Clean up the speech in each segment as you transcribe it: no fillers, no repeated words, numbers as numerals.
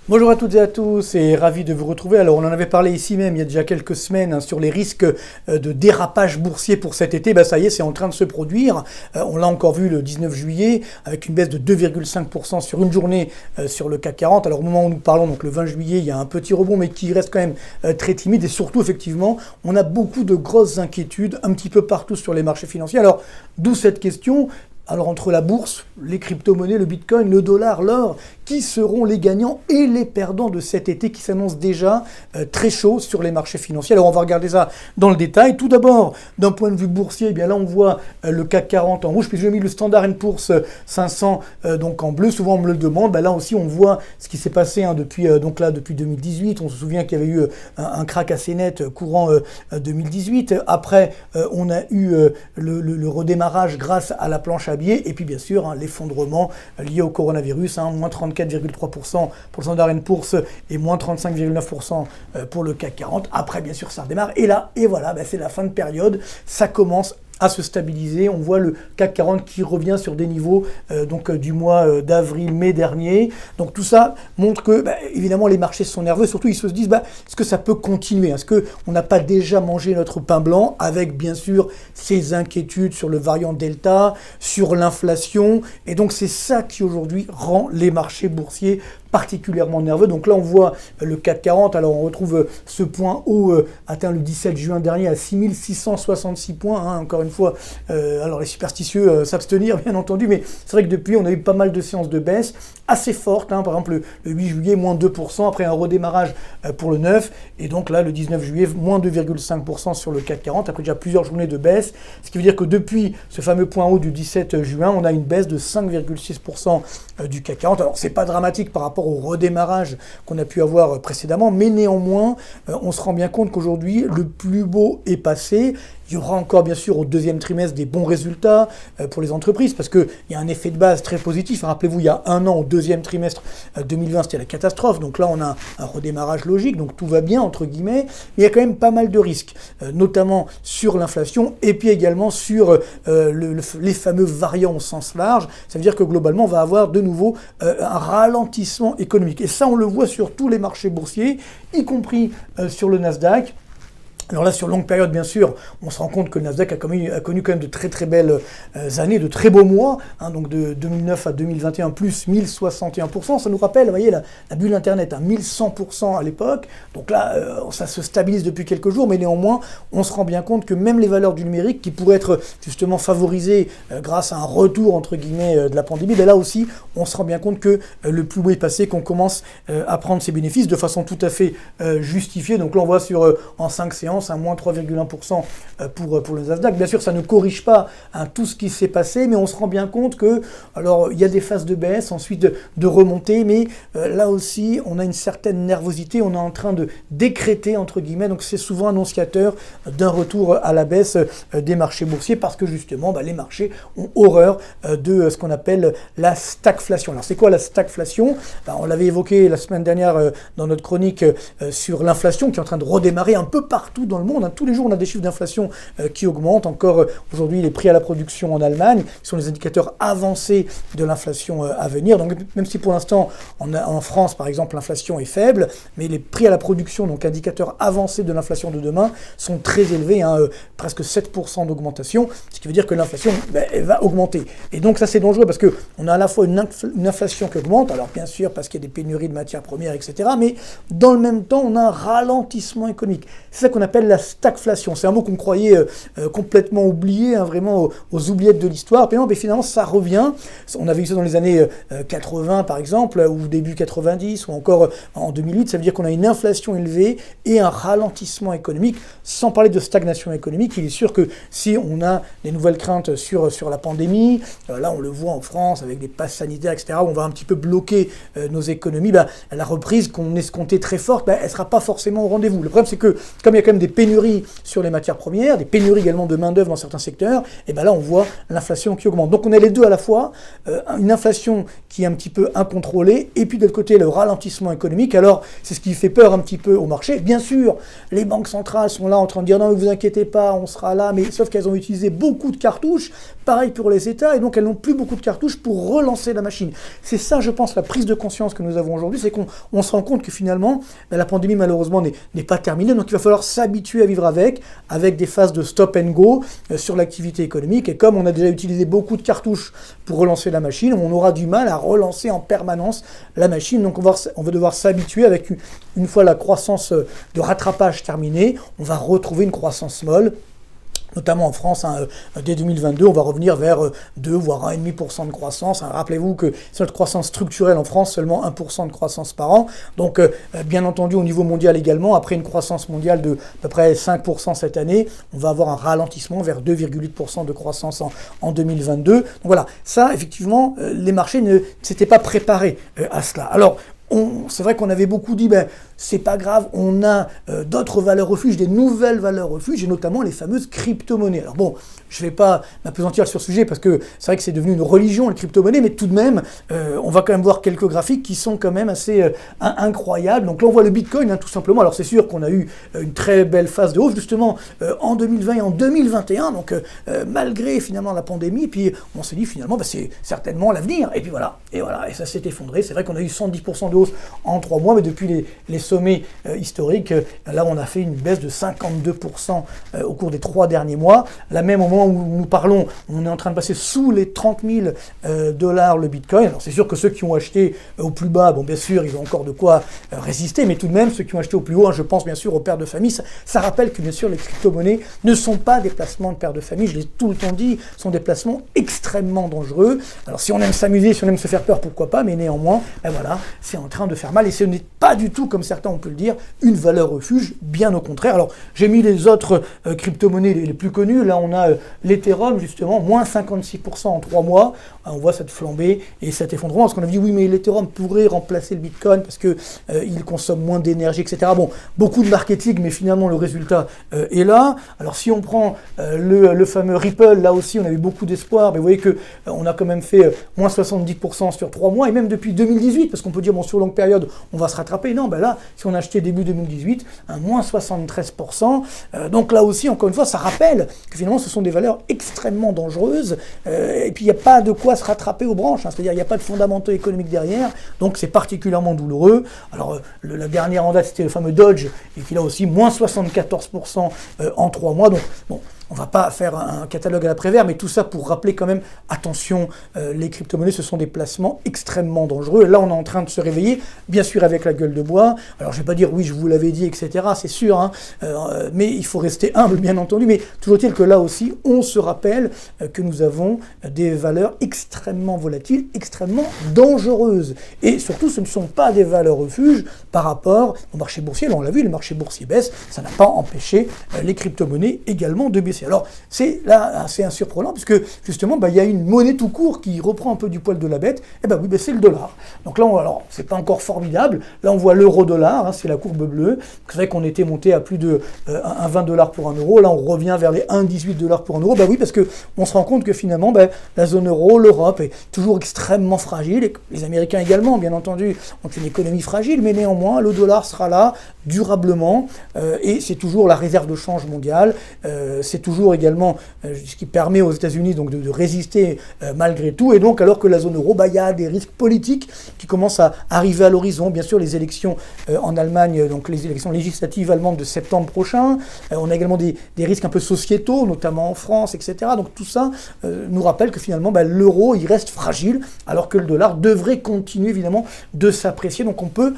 Bonjour à toutes et à tous et ravi de vous retrouver. Alors on en avait parlé ici même il y a déjà quelques semaines sur les risques de dérapage boursier pour cet été. Ça y est, c'est en train de se produire. On l'a encore vu le 19 juillet avec une baisse de 2,5% sur une journée sur le CAC 40. Alors au moment où nous parlons, donc le 20 juillet, il y a un petit rebond mais qui reste quand même très timide et surtout effectivement, on a beaucoup de grosses inquiétudes un petit peu partout sur les marchés financiers. Alors d'où cette question. Alors entre la bourse, les crypto-monnaies, le bitcoin, le dollar, l'or, qui seront les gagnants et les perdants de cet été qui s'annonce déjà très chaud sur les marchés financiers. Alors on va regarder ça dans le détail. Tout d'abord, d'un point de vue boursier, eh bien là on voit le CAC 40 en rouge, puis j'ai mis le Standard & Poor's 500 donc en bleu. Souvent on me le demande. Là aussi on voit ce qui s'est passé depuis 2018. On se souvient qu'il y avait eu un crack assez net courant 2018. Après on a eu le redémarrage grâce à la planche à billets et puis bien sûr l'effondrement lié au coronavirus, moins 34,3% pour le Standard & Poor's et moins 35,9% pour le CAC 40. Après bien sûr ça redémarre et voilà, c'est la fin de période, ça commence à se stabiliser. On voit le CAC 40 qui revient sur des niveaux du mois d'avril-mai dernier. Donc tout ça montre que évidemment les marchés sont nerveux, surtout ils se disent est-ce que ça peut continuer? Est-ce qu'on n'a pas déjà mangé notre pain blanc avec bien sûr ces inquiétudes sur le variant Delta, sur l'inflation, et donc c'est ça qui aujourd'hui rend les marchés boursiers particulièrement nerveux. Donc là on voit le CAC 40, alors on retrouve ce point haut atteint le 17 juin dernier à 6666 points, encore une fois, alors les superstitieux s'abstenir bien entendu, mais c'est vrai que depuis on a eu pas mal de séances de baisse assez fortes, par exemple le 8 juillet moins 2%, après un redémarrage pour le 9, et donc là le 19 juillet moins 2,5% sur le CAC 40, après déjà plusieurs journées de baisse, ce qui veut dire que depuis ce fameux point haut du 17 juin, on a une baisse de 5,6% du CAC 40. Alors c'est pas dramatique par rapport au redémarrage qu'on a pu avoir précédemment, mais néanmoins, on se rend bien compte qu'aujourd'hui, le plus beau est passé. Il y aura encore, bien sûr, au deuxième trimestre, des bons résultats pour les entreprises, parce qu'il y a un effet de base très positif. Rappelez-vous, il y a un an, au deuxième trimestre 2020, c'était la catastrophe. Donc là, on a un redémarrage logique, donc tout va bien, entre guillemets. Mais il y a quand même pas mal de risques, notamment sur l'inflation, et puis également sur les fameux variants au sens large. Ça veut dire que globalement, on va avoir de nouveau un ralentissement économique. Et ça, on le voit sur tous les marchés boursiers, y compris sur le Nasdaq. Alors là, sur longue période, bien sûr, on se rend compte que le Nasdaq a connu quand même de très très belles années, de très beaux mois, donc de 2009 à 2021, plus 1061%. Ça nous rappelle, vous voyez, la bulle Internet, 1100% à l'époque. Donc là, ça se stabilise depuis quelques jours, mais néanmoins, on se rend bien compte que même les valeurs du numérique, qui pourraient être justement favorisées grâce à un retour, entre guillemets, de la pandémie, là aussi, on se rend bien compte que le plus beau est passé, qu'on commence à prendre ses bénéfices de façon tout à fait justifiée. Donc là, on voit en 5 séances, à moins 3,1% pour le Nasdaq. Bien sûr, ça ne corrige pas tout ce qui s'est passé, mais on se rend bien compte que, alors, il y a des phases de baisse, ensuite de remontée, mais là aussi, on a une certaine nervosité, on est en train de décréter, entre guillemets, donc c'est souvent annonciateur d'un retour à la baisse des marchés boursiers, parce que justement, les marchés ont horreur de ce qu'on appelle la stagflation. Alors, c'est quoi la stagflation? On l'avait évoqué la semaine dernière dans notre chronique sur l'inflation, qui est en train de redémarrer un peu partout dans le monde. Tous les jours, on a des chiffres d'inflation qui augmentent. Encore aujourd'hui, les prix à la production en Allemagne, qui sont les indicateurs avancés de l'inflation à venir. Donc, même si pour l'instant, en France, par exemple, l'inflation est faible, mais les prix à la production, donc indicateurs avancés de l'inflation de demain, sont très élevés, presque 7% d'augmentation, ce qui veut dire que l'inflation elle va augmenter. Et donc, ça, c'est dangereux parce qu'on a à la fois une inflation qui augmente, alors bien sûr, parce qu'il y a des pénuries de matières premières, etc., mais dans le même temps, on a un ralentissement économique. C'est ça qu'on appelle la stagflation. C'est un mot qu'on croyait complètement oublié, vraiment aux oubliettes de l'histoire. Mais finalement, ça revient. On avait vu ça dans les années 80, par exemple, ou début 90, ou encore en 2008. Ça veut dire qu'on a une inflation élevée et un ralentissement économique, sans parler de stagnation économique. Il est sûr que si on a des nouvelles craintes sur la pandémie, là on le voit en France avec des passes sanitaires, etc., où on va un petit peu bloquer nos économies, la reprise qu'on escomptait très forte, elle ne sera pas forcément au rendez-vous. Le problème, c'est que comme il y a quand même des pénuries sur les matières premières, des pénuries également de main-d'œuvre dans certains secteurs, et là on voit l'inflation qui augmente. Donc on a les deux à la fois, une inflation qui est un petit peu incontrôlée, et puis de l'autre côté le ralentissement économique. Alors c'est ce qui fait peur un petit peu au marché. Bien sûr, les banques centrales sont là en train de dire non, ne vous inquiétez pas, on sera là, mais sauf qu'elles ont utilisé beaucoup de cartouches, pareil pour les États, et donc elles n'ont plus beaucoup de cartouches pour relancer la machine. C'est ça, je pense, la prise de conscience que nous avons aujourd'hui, c'est qu'on se rend compte que finalement, la pandémie malheureusement n'est pas terminée, donc il va falloir s'habituer à vivre avec des phases de stop and go sur l'activité économique, et comme on a déjà utilisé beaucoup de cartouches pour relancer la machine, on aura du mal à relancer en permanence la machine, donc on va devoir s'habituer avec une fois la croissance de rattrapage terminée, on va retrouver une croissance molle, notamment en France, dès 2022, on va revenir vers 2 voire 1,5% de croissance. Rappelez-vous que c'est notre croissance structurelle en France, seulement 1% de croissance par an. Donc, bien entendu, au niveau mondial également, après une croissance mondiale de à peu près 5% cette année, on va avoir un ralentissement vers 2,8% de croissance en 2022. Donc voilà, ça, effectivement, les marchés ne s'étaient pas préparés à cela. Alors, c'est vrai qu'on avait beaucoup dit, c'est pas grave, on a d'autres valeurs refuges, des nouvelles valeurs refuges, et notamment les fameuses crypto-monnaies. Alors bon, je ne vais pas m'appesantir sur ce sujet parce que c'est vrai que c'est devenu une religion, les crypto-monnaies, mais tout de même, on va quand même voir quelques graphiques qui sont quand même assez incroyables. Donc là, on voit le Bitcoin, tout simplement. Alors c'est sûr qu'on a eu une très belle phase de hausse, justement, en 2020 et en 2021, donc malgré finalement la pandémie, puis on s'est dit finalement, c'est certainement l'avenir. Et puis voilà, et ça s'est effondré. C'est vrai qu'on a eu 110% de hausse en 3 mois, mais depuis les sommets historiques, là on a fait une baisse de 52% au cours des 3 derniers mois. Là même au moment où nous parlons, on est en train de passer sous les 30 000 $ le Bitcoin. Alors c'est sûr que ceux qui ont acheté au plus bas, bon bien sûr ils ont encore de quoi résister, mais tout de même ceux qui ont acheté au plus haut, je pense bien sûr aux pères de famille, ça rappelle que bien sûr les crypto-monnaies ne sont pas des placements de pères de famille, je l'ai tout le temps dit, sont des placements extrêmement dangereux. Alors si on aime s'amuser, si on aime se faire peur, pourquoi pas, mais néanmoins, voilà, c'est en train de faire mal, et ce n'est pas du tout, comme certains on peut le dire, une valeur refuge, bien au contraire. Alors j'ai mis les autres crypto-monnaies les plus connues, là on a l'Ethereum justement, moins 56% en 3 mois, on voit cette flambée et cet effondrement, parce qu'on a dit oui mais l'Ethereum pourrait remplacer le Bitcoin parce que il consomme moins d'énergie, etc. Bon, beaucoup de marketing, mais finalement le résultat est là. Alors si on prend le fameux Ripple, là aussi on a eu beaucoup d'espoir, mais vous voyez que on a quand même fait moins 70% sur 3 mois, et même depuis 2018, parce qu'on peut dire bon sur longue période on va se rattraper, non, là si on a acheté début 2018, moins 73%, donc là aussi encore une fois ça rappelle que finalement ce sont des valeurs extrêmement dangereuses, et puis il n'y a pas de quoi se rattraper aux branches, c'est-à-dire il n'y a pas de fondamentaux économiques derrière, donc c'est particulièrement douloureux. Alors la dernière en date c'était le fameux Dodge, et qui là aussi moins 74% en 3 mois, donc bon, on ne va pas faire un catalogue à la Prévert, mais tout ça pour rappeler quand même, attention, les crypto-monnaies, ce sont des placements extrêmement dangereux. Et là, on est en train de se réveiller, bien sûr avec la gueule de bois. Alors, je ne vais pas dire, oui, je vous l'avais dit, etc., c'est sûr, mais il faut rester humble, bien entendu. Mais toujours est-il que là aussi, on se rappelle que nous avons des valeurs extrêmement volatiles, extrêmement dangereuses. Et surtout, ce ne sont pas des valeurs refuges par rapport au marché boursier. Là, on l'a vu, le marché boursier baisse, ça n'a pas empêché les crypto-monnaies également de baisser. Alors, c'est là assez surprenant, puisque justement, il y a une monnaie tout court qui reprend un peu du poil de la bête, et oui, c'est le dollar. Donc là, alors, c'est pas encore formidable, là on voit l'euro-dollar, c'est la courbe bleue, c'est vrai qu'on était monté à plus de 20 $ pour 1 euro, là on revient vers les 1,18 $ pour 1 euro, oui, parce que on se rend compte que finalement, la zone euro, l'Europe est toujours extrêmement fragile, et les Américains également, bien entendu, ont une économie fragile, mais néanmoins, le dollar sera là, durablement, et c'est toujours la réserve de change mondiale, c'est toujours également ce qui permet aux États-Unis donc de résister malgré tout, et donc alors que la zone euro, il y a des risques politiques qui commencent à arriver à l'horizon, bien sûr les élections en Allemagne, donc les élections législatives allemandes de septembre prochain, on a également des risques un peu sociétaux, notamment en France, etc. Donc tout ça nous rappelle que finalement l'euro il reste fragile, alors que le dollar devrait continuer évidemment de s'apprécier, donc on peut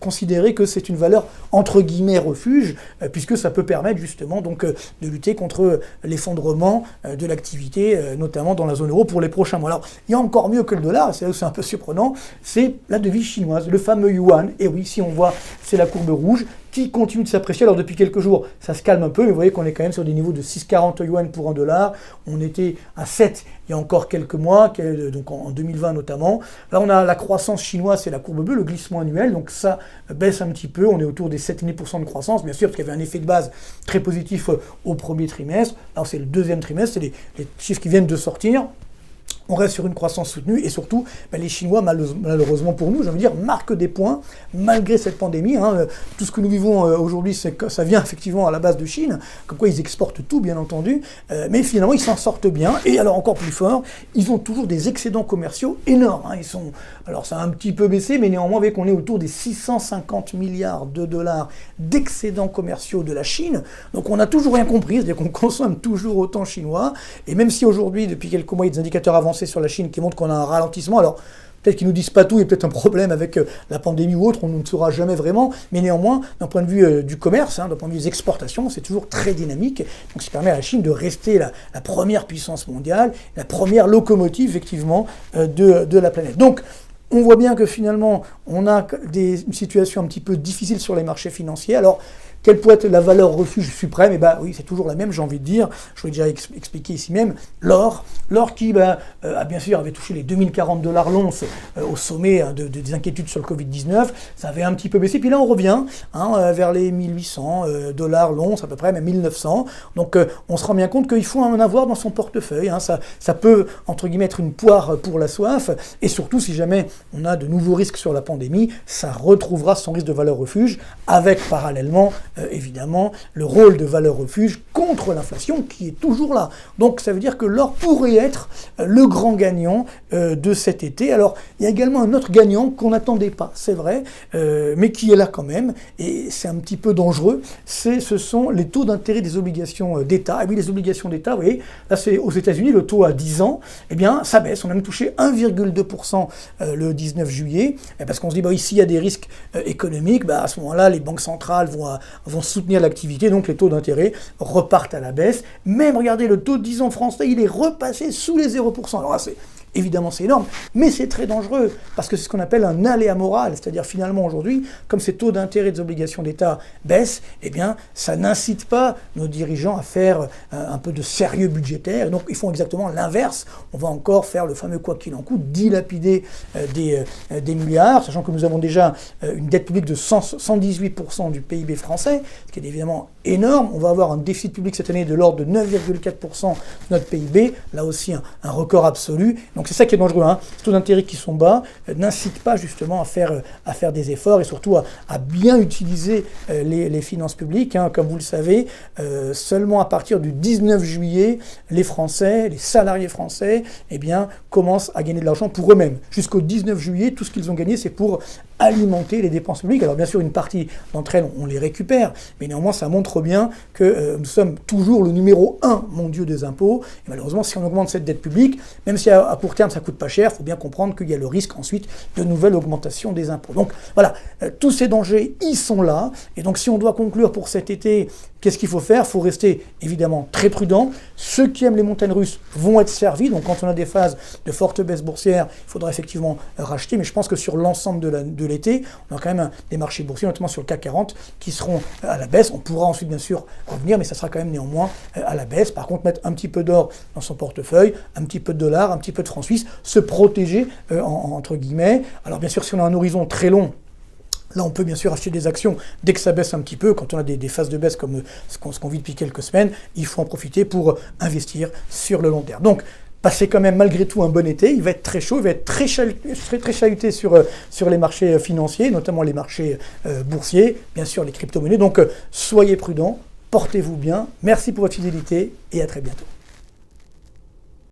considérer que c'est une valeur entre guillemets refuge, puisque ça peut permettre justement donc de lutter contre l'effondrement de l'activité, notamment dans la zone euro pour les prochains mois. Alors il y a encore mieux que le dollar, c'est là où c'est un peu surprenant, c'est la devise chinoise, le fameux yuan, et oui, si on voit, c'est la courbe rouge, qui continue de s'apprécier. Alors depuis quelques jours, ça se calme un peu, mais vous voyez qu'on est quand même sur des niveaux de 6,40 yuan pour 1 $. On était à 7 il y a encore quelques mois, donc en 2020 notamment. Là, on a la croissance chinoise, c'est la courbe bleue, le glissement annuel, donc ça baisse un petit peu. On est autour des 7,5% de croissance, bien sûr, parce qu'il y avait un effet de base très positif au premier trimestre. Là, c'est le deuxième trimestre, c'est les chiffres qui viennent de sortir. On reste sur une croissance soutenue et surtout, les Chinois, malheureusement pour nous, j'ai envie de dire, marquent des points malgré cette pandémie. Tout ce que nous vivons aujourd'hui, c'est que ça vient effectivement à la base de Chine, comme quoi ils exportent tout, bien entendu, mais finalement ils s'en sortent bien. Et alors encore plus fort, ils ont toujours des excédents commerciaux énormes. Alors ça a un petit peu baissé, mais néanmoins, avec on est autour des 650 milliards de dollars d'excédents commerciaux de la Chine. Donc on n'a toujours rien compris, c'est-à-dire qu'on consomme toujours autant chinois. Et même si aujourd'hui, depuis quelques mois, il y a des indicateurs avancés sur la Chine qui montrent qu'on a un ralentissement. Alors, peut-être qu'ils ne nous disent pas tout, il y a peut-être un problème avec la pandémie ou autre, on ne saura jamais vraiment, mais néanmoins, d'un point de vue du commerce, d'un point de vue des exportations, c'est toujours très dynamique. Donc ça permet à la Chine de rester la première puissance mondiale, la première locomotive, effectivement, de la planète. Donc, on voit bien que finalement, on a une situation un petit peu difficile sur les marchés financiers. Alors, quelle peut être la valeur refuge suprême? Eh bien oui, c'est toujours la même, j'ai envie de dire. Je l'ai déjà expliqué ici même. L'or qui, a bien sûr, avait touché les 2040 $ l'once au sommet des inquiétudes sur le Covid-19. Ça avait un petit peu baissé. Puis là, on revient vers les 1800 $ l'once à peu près, même 1900. Donc, on se rend bien compte qu'il faut en avoir dans son portefeuille. Ça peut, entre guillemets, être une poire pour la soif. Et surtout, si jamais on a de nouveaux risques sur la pandémie, ça retrouvera son risque de valeur refuge avec, parallèlement, évidemment, le rôle de valeur refuge contre l'inflation qui est toujours là. Donc ça veut dire que l'or pourrait être le grand gagnant de cet été. Alors il y a également un autre gagnant qu'on n'attendait pas, c'est vrai, mais qui est là quand même, et c'est un petit peu dangereux, ce sont les taux d'intérêt des obligations d'État. Et oui, les obligations d'État, vous voyez, là c'est aux États-Unis, le taux à 10 ans, eh bien ça baisse, on a même touché 1,2% le 19 juillet, parce qu'on se dit, ici il y a des risques économiques, à ce moment-là, les banques centrales vont soutenir l'activité, donc les taux d'intérêt repartent à la baisse. Même, regardez, le taux de 10 ans français, il est repassé sous les 0%. Alors là, évidemment, c'est énorme, mais c'est très dangereux, parce que c'est ce qu'on appelle un aléa moral, c'est-à-dire finalement aujourd'hui, comme ces taux d'intérêt des obligations d'État baissent, eh bien, ça n'incite pas nos dirigeants à faire un peu de sérieux budgétaire, donc ils font exactement l'inverse. On va encore faire le fameux quoi qu'il en coûte, dilapider des milliards, sachant que nous avons déjà une dette publique de 118% du PIB français, ce qui est évidemment énorme. On va avoir un déficit public cette année de l'ordre de 9,4% de notre PIB, là aussi un record absolu. Donc c'est ça qui est dangereux. Les taux d'intérêt qui sont bas n'incitent pas justement à faire des efforts et surtout à bien utiliser les finances publiques. Comme vous le savez, seulement à partir du 19 juillet, les Français, les salariés français, commencent à gagner de l'argent pour eux-mêmes. Jusqu'au 19 juillet, tout ce qu'ils ont gagné, c'est pour alimenter les dépenses publiques. Alors bien sûr, une partie d'entre elles, on les récupère, mais néanmoins, ça montre bien que nous sommes toujours le numéro 1 mondial des impôts. Et malheureusement, si on augmente cette dette publique, même si à court terme, ça coûte pas cher, il faut bien comprendre qu'il y a le risque ensuite de nouvelles augmentations des impôts. Donc voilà, tous ces dangers, ils sont là. Et donc si on doit conclure pour cet été, qu'est-ce qu'il faut faire? Il faut rester évidemment très prudent. Ceux qui aiment les montagnes russes vont être servis. Donc quand on a des phases de forte baisse boursière, il faudra effectivement racheter. Mais je pense que sur l'ensemble de l'été, on a quand même des marchés boursiers, notamment sur le CAC 40, qui seront à la baisse. On pourra ensuite bien sûr revenir, mais ça sera quand même néanmoins à la baisse. Par contre, mettre un petit peu d'or dans son portefeuille, un petit peu de dollars, un petit peu de francs suisses, se protéger entre guillemets. Alors bien sûr, si on a un horizon très long, là, on peut bien sûr acheter des actions dès que ça baisse un petit peu. Quand on a des phases de baisse comme ce qu'on vit depuis quelques semaines, il faut en profiter pour investir sur le long terme. Donc, passez quand même malgré tout un bon été. Il va être très chaud, il va être très chahuté sur les marchés financiers, notamment les marchés boursiers, bien sûr les crypto-monnaies. Donc, soyez prudents, portez-vous bien. Merci pour votre fidélité et à très bientôt.